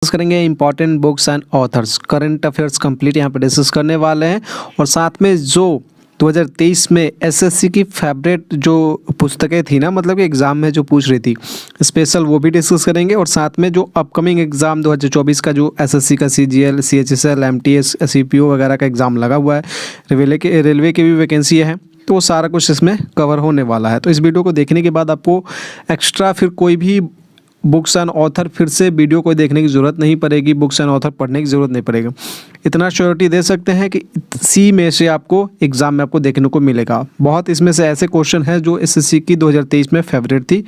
Discuss करेंगे important books and authors, current affairs complete यहाँ पे डिस्कस करने वाले हैं। और साथ में जो 2023 में एसएससी की फेवरेट जो पुस्तकें थी ना, मतलब कि एग्ज़ाम में जो पूछ रही थी स्पेशल, वो भी डिस्कस करेंगे। और साथ में जो अपकमिंग एग्ज़ाम 2024 का जो एसएससी का सीजीएल, सीएचएसएल, एमटीएस, सीपीओ वगैरह का एग्ज़ाम लगा हुआ है, रेलवे की भी वैकेंसी है, तो वो सारा कुछ इसमें कवर होने वाला है। तो इस वीडियो को देखने के बाद आपको एक्स्ट्रा फिर कोई भी बुक्स एंड ऑथर फिर से वीडियो को देखने की ज़रूरत नहीं पड़ेगी, बुक्स एंड ऑथर पढ़ने की ज़रूरत नहीं पड़ेगी। इतना श्योरिटी दे सकते हैं कि सी में से आपको एग्ज़ाम में आपको देखने को मिलेगा। बहुत इसमें से ऐसे क्वेश्चन हैं जो एसएससी की 2023 में फेवरेट थी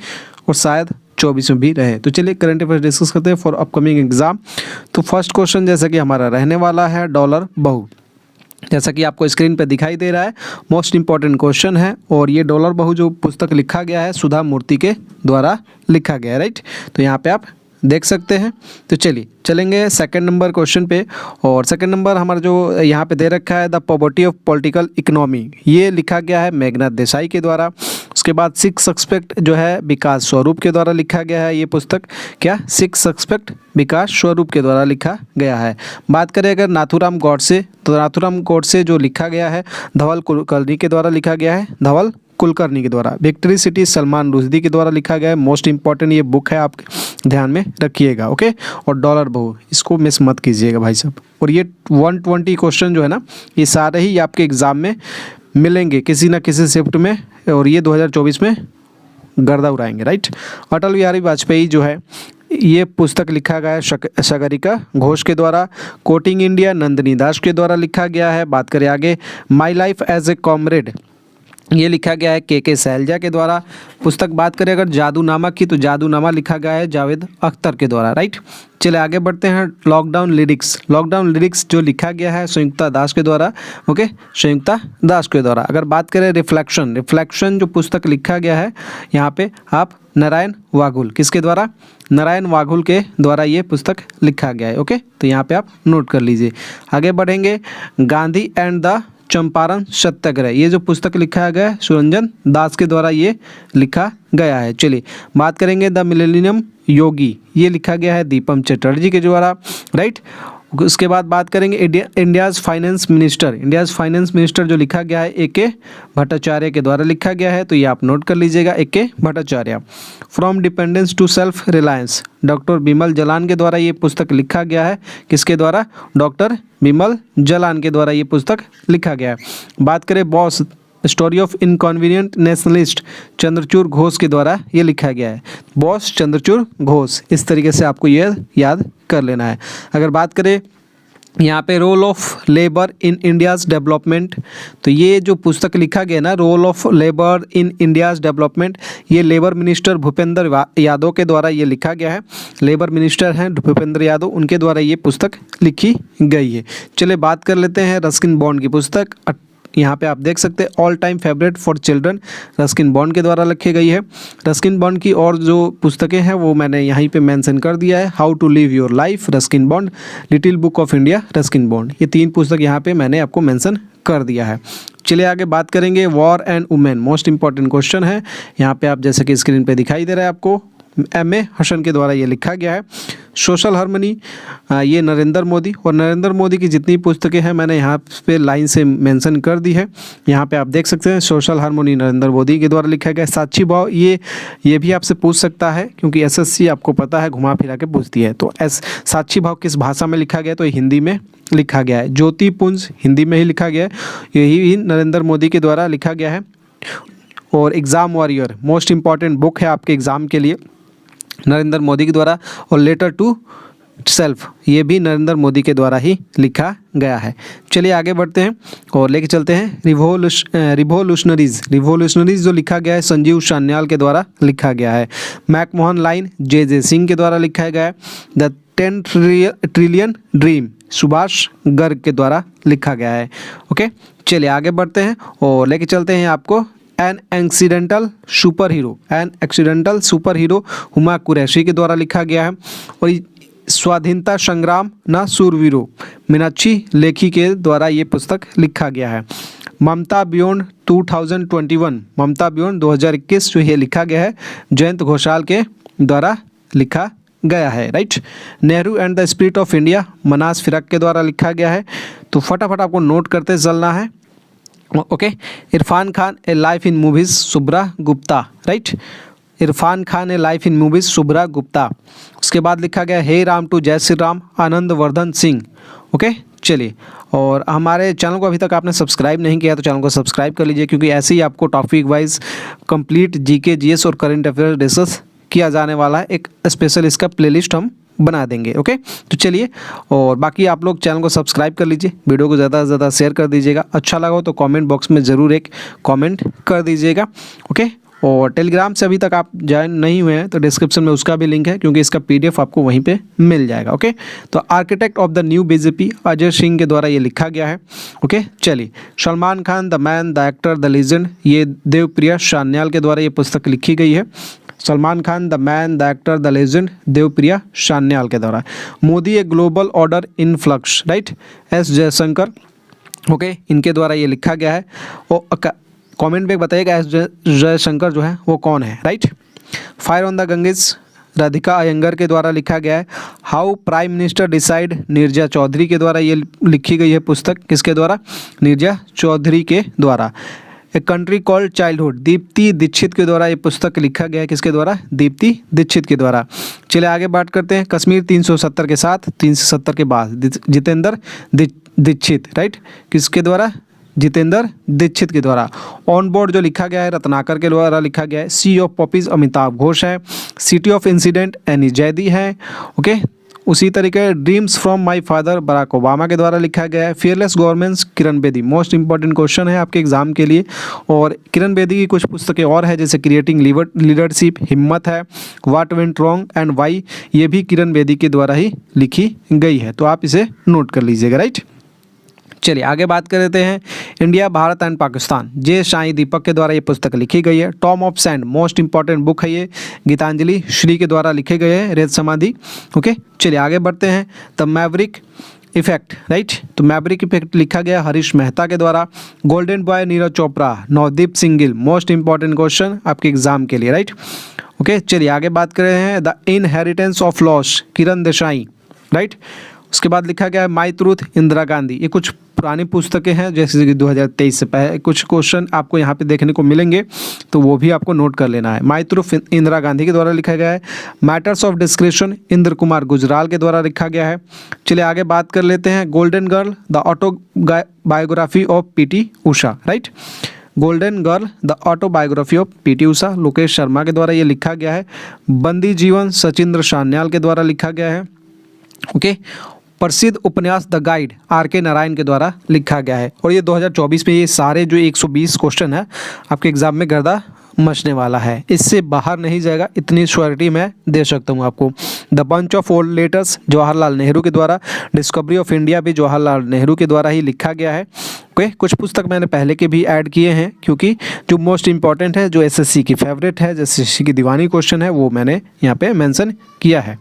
और शायद 24 में भी रहे। तो चलिए करंट अफेयर डिस्कस करते हैं फॉर अपकमिंग एग्ज़ाम। तो फर्स्ट क्वेश्चन जैसा कि हमारा रहने वाला है डॉलर बहू, जैसा कि आपको स्क्रीन पर दिखाई दे रहा है, मोस्ट इंपॉर्टेंट क्वेश्चन है। और ये डॉलर बहू जो पुस्तक लिखा गया है सुधा मूर्ति के द्वारा लिखा गया है, राइट। तो यहाँ पे आप देख सकते हैं। तो चलिए चलेंगे सेकंड नंबर क्वेश्चन पे। और सेकंड नंबर हमारा जो यहाँ पे दे रखा है the poverty of political economy, ये लिखा गया है मेघनाथ देसाई के द्वारा। उसके बाद सिक्स सस्पेक्ट जो है विकास स्वरूप के द्वारा लिखा गया है। ये पुस्तक क्या सिक्स सस्पेक्ट विकास स्वरूप के द्वारा लिखा गया है। बात करें अगर नाथूराम गॉडसे, तो नाथूराम गॉडसे जो लिखा गया है धवल कुलकर्णी के द्वारा लिखा गया है, धवल कुलकर्णी के द्वारा। विक्ट्री सिटी सलमान रुश्दी के द्वारा लिखा गया है। मोस्ट इंपॉर्टेंट ये बुक है, आप ध्यान में रखिएगा, ओके। और डॉलर बहू इसको मिस मत कीजिएगा भाई साहब। और ये 120 क्वेश्चन जो है ना, ये सारे ही आपके एग्ज़ाम में मिलेंगे किसी ना किसी शिफ्ट में, और ये 2024 में गर्दा उड़ाएंगे, राइट। अटल बिहारी वाजपेयी जो है ये पुस्तक लिखा गया है सागरिका घोष के द्वारा। कोटिंग इंडिया नंदिनी दास के द्वारा लिखा गया है। बात करें आगे my life as a comrade, ये लिखा गया है के सैलजा के द्वारा। पुस्तक बात करें अगर जादूनामा की, तो जादूनामा लिखा गया है जावेद अख्तर के द्वारा, राइट। चले आगे बढ़ते हैं लॉकडाउन लिरिक्स जो लिखा गया है संयुक्ता दास के द्वारा, ओके, संयुक्ता दास के द्वारा। अगर बात करें रिफ्लेक्शन जो पुस्तक लिखा गया है यहाँ पे आप नारायण वाघुल, किसके द्वारा, नारायण वाघुल के द्वारा ये पुस्तक लिखा गया है, ओके। तो यहाँ पे आप नोट कर लीजिए। आगे बढ़ेंगे गांधी एंड द चंपारण सत्याग्रह, ये जो पुस्तक लिखा गया है सुरंजन दास के द्वारा ये लिखा गया है। चलिए बात करेंगे द मिलेनियम योगी, ये लिखा गया है दीपम चटर्जी के द्वारा, राइट। उसके बाद बात करेंगे इंडियाज़ फाइनेंस मिनिस्टर जो लिखा गया है ए.के. भट्टाचार्य के द्वारा लिखा गया है। तो ये आप नोट कर लीजिएगा, A K. Bhattacharya. From dependence to self reliance, doctor Bimal Jalan के द्वारा ये पुस्तक लिखा गया है। किसके द्वारा, डॉक्टर बिमल जलान के द्वारा ये पुस्तक लिखा गया है। बात करें boss story of inconvenient nationalist, Chandrachud Ghosh के द्वारा ये लिखा गया है। बॉस चंद्रचूड़ घोष, इस तरीके से आपको ये याद कर लेना है। अगर बात करें यहाँ पे role of labour in India's development, तो ये जो पुस्तक लिखा गया ना role of labour in India's development, ये लेबर मिनिस्टर भूपेंद्र यादव के द्वारा ये लिखा गया है। लेबर मिनिस्टर हैं भूपेंद्र यादव, उनके द्वारा ये पुस्तक लिखी गई है। चलिए बात कर लेते हैं रस्किन बॉन्ड की पुस्तक। यहाँ पे आप देख सकते हैं all time favourite for children, Ruskin bond के द्वारा लिखी गई है। रस्किन बॉन्ड की और जो पुस्तकें हैं वो मैंने यहीं पे मेंशन कर दिया है। How to live your life Ruskin Bond, little book of India Ruskin Bond, ये 3 पुस्तक यहाँ पे मैंने आपको मेंशन कर दिया है। चलिए आगे बात करेंगे war and women, most important question है। यहाँ पे आप जैसे कि स्क्रीन पे दिखाई दे रहा है आपको, M.A. हसन के द्वारा ये लिखा गया है। सोशल हार्मनी ये नरेंद्र मोदी, और नरेंद्र मोदी की जितनी पुस्तकें हैं मैंने यहाँ पे लाइन से मेंशन कर दी है। यहाँ पे आप देख सकते हैं सोशल हार्मनी नरेंद्र मोदी के द्वारा लिखा गया है। साक्षी भाव ये भी आपसे पूछ सकता है, क्योंकि एसएससी आपको पता है घुमा फिरा के पूछती है। तो साक्षी भाव किस भाषा में लिखा गया है, तो हिंदी में लिखा गया है। ज्योति पुंज हिंदी में ही लिखा गया है, यही नरेंद्र मोदी के द्वारा लिखा गया है। और exam warrior most important book है आपके एग्ज़ाम के लिए, नरेंद्र मोदी के द्वारा। और लेटर टू सेल्फ, ये भी नरेंद्र मोदी के द्वारा ही लिखा गया है। चलिए आगे बढ़ते हैं और लेके चलते हैं रिवोल्यूशनरीज जो लिखा गया है संजीव सान्याल के द्वारा लिखा गया है। मैकमोहन लाइन जे सिंह के द्वारा लिखा गया है। The 10 trillion dream Subhash Garg के द्वारा लिखा गया है, ओके। चलिए आगे बढ़ते हैं और लेके चलते हैं आपको an accidental super hero Huma Qureshi के द्वारा लिखा गया है। और स्वाधीनता संग्राम ना सूरवीरों मीनाक्षी लेखी के द्वारा ये पुस्तक लिखा गया है। ममता बियॉन्ड 2021 जो ये लिखा गया है जयंत घोषाल के द्वारा लिखा गया है, right. Nehru and the spirit of India Manas Firaq के द्वारा लिखा गया है। तो फटाफट आपको नोट करते चलना है। Okay. Irfan Khan A life in movies Shubhra Gupta, right. Irfan Khan A life in movies Shubhra Gupta. उसके बाद लिखा गया हे राम टू जय श्री राम आनंद वर्धन सिंह। ओके, चलिए। और हमारे चैनल को अभी तक आपने सब्सक्राइब नहीं किया तो चैनल को सब्सक्राइब कर लीजिए, क्योंकि ऐसे ही आपको topic wise complete GK GS और करंट अफेयर डिस्कस किया जाने वाला है। एक स्पेशल इसका प्लेलिस्ट हम बना देंगे। ओके, तो चलिए। और बाकी आप लोग चैनल को सब्सक्राइब कर लीजिए, वीडियो को ज़्यादा से ज़्यादा शेयर कर दीजिएगा। अच्छा लगा हो तो कमेंट बॉक्स में ज़रूर एक कमेंट कर दीजिएगा। ओके। और टेलीग्राम से अभी तक आप ज्वाइन नहीं हुए हैं तो डिस्क्रिप्शन में उसका भी लिंक है, क्योंकि इसका पीडीएफ आपको वहीं पे मिल जाएगा। ओके, तो architect of the new BJP Ajay Singh के द्वारा ये लिखा गया है। ओके, चलिए। Salman Khan the man the actor the legend, ये देवप्रिया सान्याल के द्वारा ये पुस्तक लिखी गई है। Salman Khan the man the actor the legend, Devpriya Sanyal के द्वारा। Modi a global order in flux, right, S Jaishankar. Okay, इनके द्वारा ये लिखा गया है। और कमेंट में बताइएगा एस जयशंकर जो है वो कौन है, right. Fire on the Ganges Radhika Iyengar के द्वारा लिखा गया है। How prime minister decide, Neerja Chowdhury के द्वारा ये लिखी गई है पुस्तक। किसके द्वारा? नीरजा चौधरी के द्वारा। A country called childhood, Deepti Dixit के द्वारा ये पुस्तक लिखा गया है। किसके द्वारा? दीप्ति दीक्षित के द्वारा। चलिए आगे बात करते हैं। कश्मीर 370 के साथ 370 के बाद, जितेंद्र दीक्षित, राइट। किसके द्वारा? जितेंद्र दीक्षित के द्वारा। ऑन बोर्ड जो लिखा गया है रत्नाकर के द्वारा लिखा गया है। Sea of poppies Amitav Ghosh है। City of incident Annie Zaidi है। ओके, उसी तरीके dreams from my father Barack Obama के द्वारा लिखा गया है। Fearless governments Kiran Bedi, most important question है आपके एग्जाम के लिए। और किरण बेदी की कुछ पुस्तकें और है, जैसे creating leadership, Himmat Hai, what went wrong and why, ये भी किरण बेदी के द्वारा ही लिखी गई है। तो आप इसे नोट कर लीजिएगा, राइट। चलिए आगे बात कर लेते हैं। इंडिया भारत एंड पाकिस्तान, जे साई दीपक के द्वारा ये पुस्तक लिखी गई है। Tom of sand, most important book है ये, गीतांजलि श्री के द्वारा लिखे गए हैं, रेत समाधि। ओके, चलिए आगे बढ़ते हैं। द मैवरिक इफेक्ट, राइट, तो मैवरिक इफेक्ट लिखा गया हरीश मेहता के द्वारा। Golden boy Neeraj Chopra, Navdeep Singh Gill, most important question आपके एग्जाम के लिए, राइट। ओके, चलिए आगे बात कर रहे हैं। The inheritance of loss, Kiran Desai, right. उसके बाद लिखा गया है माई ट्रूथ, इंदिरा गांधी। ये कुछ पुरानी पुस्तकें हैं, जैसे कि 2023 से पहले कुछ क्वेश्चन आपको यहाँ पे देखने को मिलेंगे, तो वो भी आपको नोट कर लेना है। माई ट्रूथ इंदिरा गांधी के द्वारा लिखा गया है। Matters of description Indra Kumar Gujral के द्वारा लिखा गया है। चलिए आगे बात कर लेते हैं। Golden girl the autobiography of P T Usha, right. Golden girl the autobiography of P T Usha, Lokesh Sharma के द्वारा ये लिखा गया है। बंदी जीवन सचिंद्र सान्याल के द्वारा लिखा गया है। ओके, प्रसिद्ध उपन्यास द गाइड आर.के. नारायण के द्वारा लिखा गया है। और ये 2024 में ये सारे जो 120 क्वेश्चन है आपके एग्जाम में गर्दा मचने वाला है, इससे बाहर नहीं जाएगा, इतनी श्योरिटी मैं दे सकता हूँ आपको। The bunch of old letters Jawaharlal Nehru के द्वारा। डिस्कवरी ऑफ इंडिया भी जवाहरलाल नेहरू के द्वारा ही लिखा गया है। ओके, कुछ पुस्तक मैंने पहले के भी ऐड किए हैं, क्योंकि जो मोस्ट इंपॉर्टेंट है, जो एसएससी की फेवरेट है, जो एसएससी की दीवानी क्वेश्चन है, वो मैंने यहाँ पे मेंशन किया है।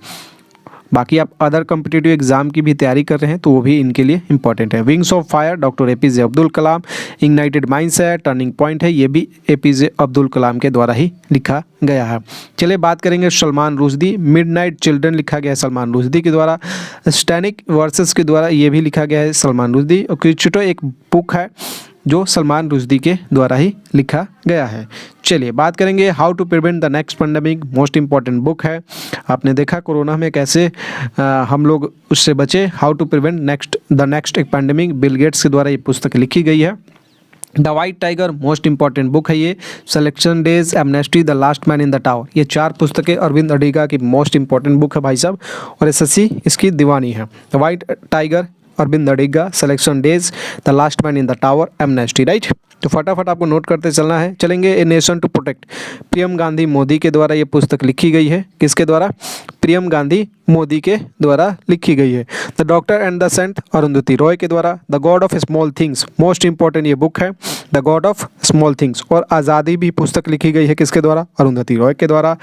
बाकी आप अदर कॉम्पिटिटिव एग्जाम की भी तैयारी कर रहे हैं तो वो भी इनके लिए इंपॉर्टेंट है। Wings of fire doctor APJ Abdul Kalam. Ignited minds है, टर्निंग पॉइंट है, ये भी एपीजे अब्दुल कलाम के द्वारा ही लिखा गया है। चलिए बात करेंगे सलमान रुश्दी। मिडनाइट चिल्ड्रन लिखा गया है सलमान रुश्दी के द्वारा। स्टैनिक वर्सेस के द्वारा ये भी लिखा गया है सलमान रुश्दी। और क्रिचटो एक बुक है जो सलमान रुश्दी के द्वारा ही लिखा गया है। चलिए बात करेंगे how to prevent the next pandemic, most important book है। आपने देखा कोरोना में कैसे हम लोग उससे बचे। How to prevent the next एक पेंडेमिक, बिल गेट्स के द्वारा ये पुस्तक लिखी गई है। The white tiger, most important book है ये। Selection days, amnesty, the last man in the tower, ये चार पुस्तकें अरविंद अडिगा की मोस्ट इंपॉर्टेंट बुक है भाई साहब, और एसएससी इसकी दीवानी है। The white tiger, Aravind Adiga, selection days, the last man in the tower, amnesty, right. तो फटाफट आपको नोट करते चलना है। चलेंगे a nation to protect, Priyam Gandhi Mody के द्वारा ये पुस्तक लिखी गई है। किसके द्वारा? प्रियम गांधी मोदी के द्वारा लिखी गई है। The doctor and the saint, Arundhati Roy के द्वारा। The god of small things, most important ये बुक है, the god of small things. और आज़ादी भी पुस्तक लिखी गई है, किसके द्वारा? अरुंधति रॉय के द्वारा।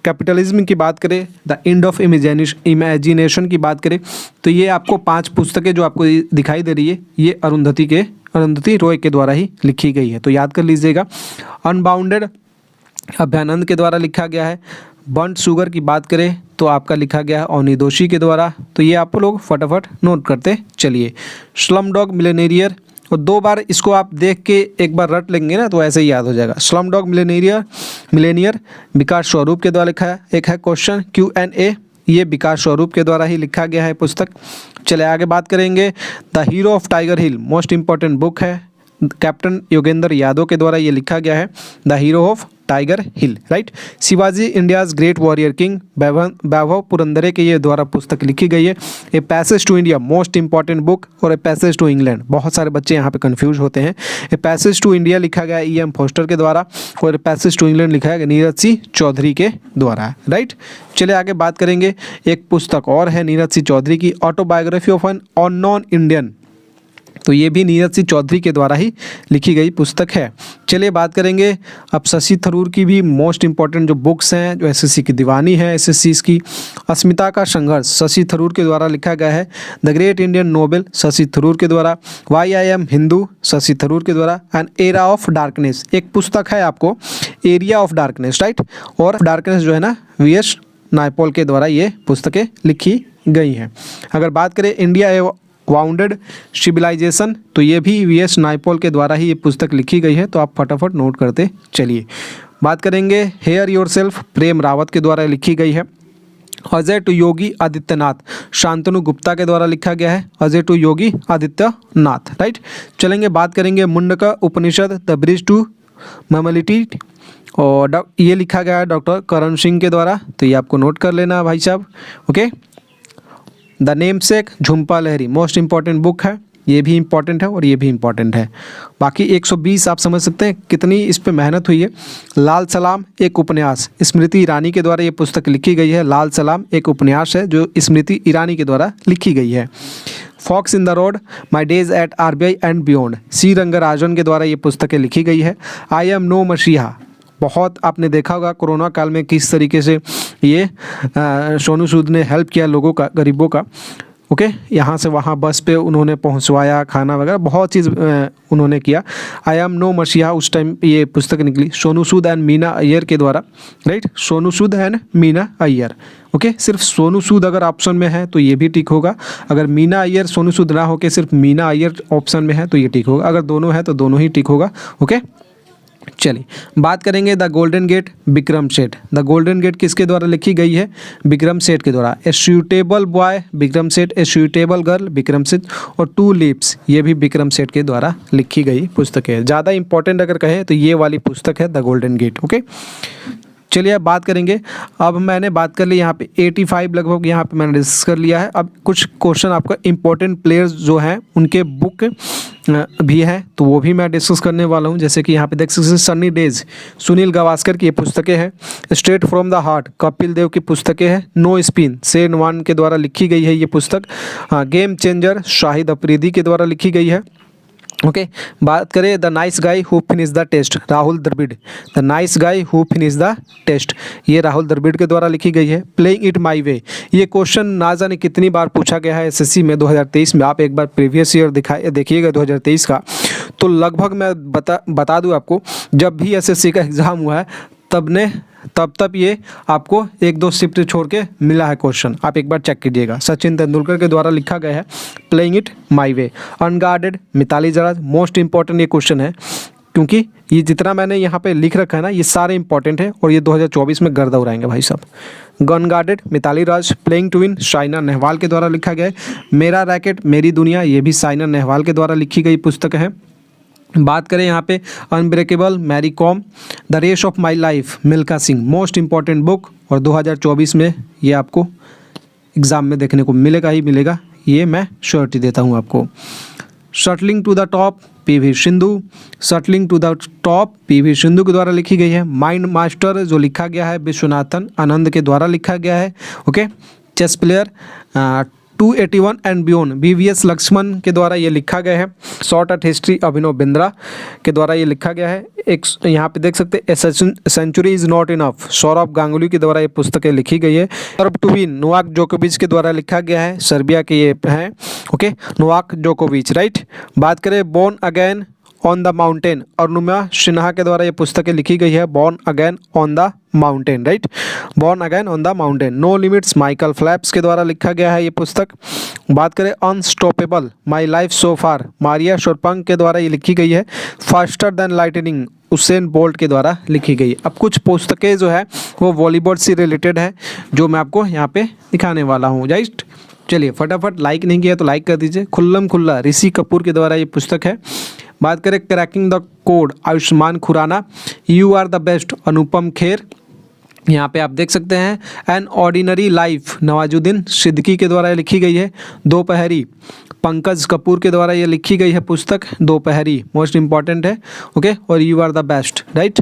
कैपिटलिज्म की बात करें, द एंड ऑफ इमेजिनेशन की बात करें, तो ये आपको 5 पुस्तकें जो आपको दिखाई दे रही है, ये अरुंधति रॉय के द्वारा ही लिखी गई है, तो याद कर लीजिएगा। अनबाउंडेड अभ्यानंद के द्वारा लिखा गया है। बर्न्ट शुगर की बात करें तो आपका लिखा गया है ओनिदोशी के द्वारा। तो ये आप लोग फटाफट नोट करते चलिए। स्लम डॉग मिलियनेयर, और 2 बार इसको आप देख के एक बार रट लेंगे ना तो ऐसे ही याद हो जाएगा। स्लम डॉग मिलियनेयर विकास स्वरूप के द्वारा लिखा है। एक है क्वेश्चन Q&A, ये विकास स्वरूप के द्वारा ही लिखा गया है पुस्तक। चले आगे बात करेंगे। The hero of Tiger Hill most important book है, कैप्टन योगेंद्र यादव के द्वारा ये लिखा गया है। The hero of Tiger Hill, right. Shivaji India's great warrior king, Vaibhav Purandare के ये द्वारा पुस्तक लिखी गई है। A passage to India most important book, और ए पैसेज टू इंग्लैंड, बहुत सारे बच्चे यहाँ पे कंफ्यूज होते हैं। ए पैसेज टू इंडिया लिखा गया E.M. फोस्टर के द्वारा, और ए पैसेज टू इंग्लैंड लिखा है नीरज सिंह चौधरी के द्वारा, राइट। चलिए आगे बात करेंगे। एक पुस्तक और है नीरज सिंह चौधरी की, autobiography of an unknown Indian, तो ये भी नीरज सिंह चौधरी के द्वारा ही लिखी गई पुस्तक है। चलिए बात करेंगे अब शशि थरूर की भी मोस्ट इंपॉर्टेंट जो बुक्स हैं, जो SSC की दीवानी है SSC की। अस्मिता का संघर्ष शशि थरूर के द्वारा लिखा गया है। The great Indian novel Shashi Tharoor के द्वारा। Why I am Hindu Shashi Tharoor के द्वारा। एंड एरा ऑफ डार्कनेस, एक पुस्तक है आपको एरिया ऑफ डार्कनेस, राइट। और डार्कनेस जो है ना VS नायपॉल के द्वारा ये पुस्तकें लिखी गई हैं। अगर बात करें इंडिया वाउंडेड सिविलाइजेशन, तो ये भी VS नायपॉल के द्वारा ही ये पुस्तक लिखी गई है, तो आप फटाफट नोट करते चलिए। बात करेंगे हेयर योरसेल्फ, प्रेम रावत के द्वारा लिखी गई है। अजय टू योगी आदित्यनाथ, शांतनु गुप्ता के द्वारा लिखा गया है। Ajay to Yogi Adityanath, right. चलेंगे बात करेंगे Mundaka Upanishad, the bridge to immortality, और ये लिखा गया है डॉक्टर करण सिंह के द्वारा, तो ये आपको नोट कर लेना भाई साहब, okay. The namesake Jhumpa Lahiri most important book है, ये भी इंपॉर्टेंट है और ये भी इंपॉर्टेंट है। बाकी 120 आप समझ सकते हैं कितनी इस पे मेहनत हुई है। लाल सलाम एक उपन्यास, स्मृति ईरानी के द्वारा ये पुस्तक लिखी गई है। लाल सलाम एक उपन्यास है जो स्मृति ईरानी के द्वारा लिखी गई है। Forks in the road, my days at RBI and beyond, C Rangarajan के द्वारा ये पुस्तकें लिखी गई है। आई एम नो मसीहा, बहुत आपने देखा होगा कोरोना काल में किस तरीके से ये सोनू सूद ने हेल्प किया लोगों का, गरीबों का, ओके। यहाँ से वहाँ बस पे उन्होंने पहुँचवाया, खाना वगैरह बहुत चीज़ उन्होंने किया। आई एम नो मसीहा उस टाइम ये पुस्तक निकली, सोनू सूद एंड मीना अय्यर के द्वारा, right. Sonu Sood and Meena Iyer, okay. सिर्फ सोनू सूद अगर ऑप्शन में है तो ये भी ठीक होगा, अगर मीना अय्यर सोनू सूद ना होकर सिर्फ मीना अय्यर ऑप्शन में है तो ये ठीक होगा, अगर दोनों है तो दोनों ही ठीक होगा, ओके। चलिए बात करेंगे the golden gate, Vikram Seth. The golden gate किसके द्वारा लिखी गई है? विक्रम सेठ के द्वारा। A suitable boy Vikram Seth, a suitable girl Vikram Seth, और टू लिप्स ये भी विक्रम सेठ के द्वारा लिखी गई पुस्तक है। ज़्यादा इंपॉर्टेंट अगर कहें तो ये वाली पुस्तक है द गोल्डन गेट, ओके। चलिए अब बात करेंगे। अब मैंने बात कर ली यहाँ पे 85 लगभग यहाँ पे मैंने डिस्कस कर लिया है। अब कुछ क्वेश्चन आपका इंपॉर्टेंट प्लेयर्स जो हैं उनके बुक भी है तो वो भी मैं डिस्कस करने वाला हूँ। जैसे कि यहाँ पे देख सकते हैं सनी डेज, सुनील गावस्कर की ये पुस्तकें हैं। Straight from the heart Kapil Dev की पुस्तकें हैं। नो स्पिन शेन वान के द्वारा लिखी गई है ये पुस्तक। गेम चेंजर शाहिद अफरीदी के द्वारा लिखी गई है, ओके। बात करें the nice guy who finish the test, Rahul Dravid. The nice guy who finish the test ये राहुल द्रविड़ के द्वारा लिखी गई है। प्लेइंग इट माई वे ये क्वेश्चन ना जाने कितनी बार पूछा गया है एसएससी में 2023 में। आप एक बार प्रीवियस ईयर देखिएगा 2023 का, तो लगभग मैं बता दूं आपको, जब भी एसएससी का एग्ज़ाम हुआ है तब ये आपको 1-2 शिफ्ट छोड़ के मिला है क्वेश्चन। आप एक बार चेक कीजिएगा। सचिन तेंदुलकर के द्वारा लिखा गया है playing it my way. Unguarded Mithali Raj, most important ये क्वेश्चन है क्योंकि ये जितना मैंने यहाँ पे लिख रखा है ना ये सारे इंपॉर्टेंट है और ये 2024 में गर्दा उड़ाएंगे भाई साहब। Unguarded Mithali Raj. Playing to win Saina Nehwal के द्वारा लिखा गया है। मेरा रैकेट मेरी दुनिया ये भी साइना नेहवाल के द्वारा लिखी गई पुस्तक है। बात करें यहाँ पे unbreakable Mary Kom. The race of my life Milkha Singh, most important book और 2024 में ये आपको एग्ज़ाम में देखने को मिलेगा ही मिलेगा, ये मैं श्योरिटी देता हूँ आपको। Shuttling to the top PV Sindhu. Shuttling to the top PV Sindhu के द्वारा लिखी गई है। माइंड मास्टर जो लिखा गया है विश्वनाथन आनंद के द्वारा लिखा गया है, okay. Chess player 281 and beyond VVS Laxman के द्वारा ये लिखा गया है। Shot at history Abhinav Bindra के द्वारा ये लिखा गया है। एक यहाँ पे देख सकते हैं century is not enough Sourav Ganguly के द्वारा ये पुस्तकें लिखी गई है। सर्व टू विन नोवाक जोकोविच के द्वारा लिखा गया है, सर्बिया के ये हैं, ओके। नोवाक जोकोविच, राइट। बात करें born again on the mountain, Arunima Sinha के द्वारा ये पुस्तकें लिखी गई है। Born again on the mountain, right, born again on the mountain. No limits Michael Phelps के द्वारा लिखा गया है ये पुस्तक। बात करें unstoppable my life so far, Maria Sharapova के द्वारा ये लिखी गई है। Faster than lightning Usain Bolt के द्वारा लिखी गई। अब कुछ पुस्तकें जो है वो वॉलीबॉल से रिलेटेड है जो मैं आपको यहाँ पे दिखाने वाला हूँ, राइट। चलिए फटाफट, लाइक नहीं किया तो लाइक कर दीजिए। खुल्लम खुल्ला ऋषि कपूर के द्वारा ये पुस्तक है। बात करें cracking the code Ayushmann Khurrana. You are the best Anupam Kher, यहाँ पे आप देख सकते हैं। An ordinary life Nawazuddin Siddiqui के द्वारा लिखी गई है। दोपहरी पंकज कपूर के द्वारा ये लिखी गई है पुस्तक। दोपहरी मोस्ट इंपॉर्टेंट है, ओके। और you are the best, right.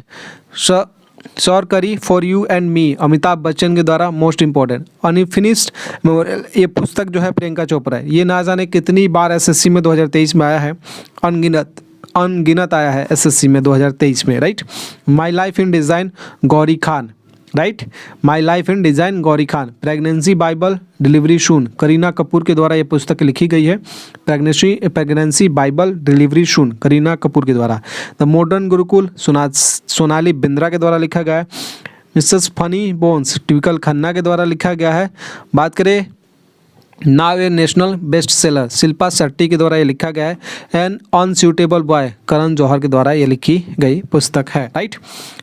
Soul curry for you and me Amitabh Bachchan के द्वारा मोस्ट इंपॉर्टेंट। अनफिनिश्ड मेमोरियल, ये पुस्तक जो है प्रियंका चोपड़ा है। ये ना जाने कितनी बार एसएससी में 2023 में आया है, अनगिनत आया है एसएससी में 2023 में, right. My life in design Gauri Khan, right, my life in design Gauri Khan. Pregnancy bible delivery soon Kareena Kapoor के द्वारा ये पुस्तक लिखी गई है। Pregnancy bible delivery soon Kareena Kapoor के द्वारा। द मॉडर्न गुरुकुल सोनाली बिंद्रा के द्वारा लिखा गया है। Mrs funny bones Twinkle Khanna के द्वारा लिखा गया है। बात करें now a national best seller Shilpa Shetty के द्वारा ये लिखा गया है। N unsuitable boy Karan Johar के द्वारा ये लिखी गई पुस्तक है, राइट।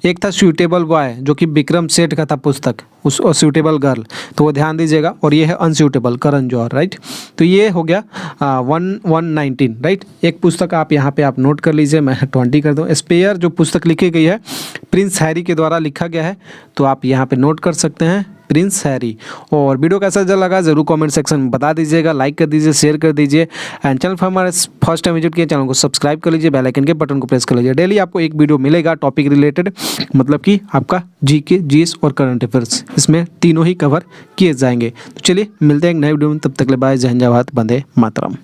एक था स्यूटेबल बॉय जो कि विक्रम सेठ का था पुस्तक, उस स्यूटेबल गर्ल, तो वो ध्यान दीजिएगा। और ये है अनस्यूटेबल करण जौहर, राइट। तो ये हो गया 119, राइट। एक पुस्तक आप यहाँ पे आप नोट कर लीजिए, मैं 20 कर दूँ। स्पेयर जो पुस्तक लिखी गई है प्रिंस हैरी के द्वारा लिखा गया है, तो आप यहाँ पे नोट कर सकते हैं प्रिंस हैरी। और वीडियो कैसा लगा जरूर कमेंट सेक्शन में बता दीजिएगा। लाइक कर दीजिए, शेयर कर दीजिए। एंड चैनल पर हमारे फर्स्ट टाइम विजिट किए चैनल को सब्सक्राइब कर लीजिए, बेल आइकन के बटन को प्रेस कर लीजिए। डेली आपको एक वीडियो मिलेगा टॉपिक रिलेटेड, मतलब कि आपका जीके, जीएस और करंट अफेयर्स, इसमें तीनों ही कवर किए जाएंगे। तो चलिए मिलते हैं एक नए वीडियो में, तब तक के लिए बाय, जय हिंद, जय भारत, वंदे मातरम।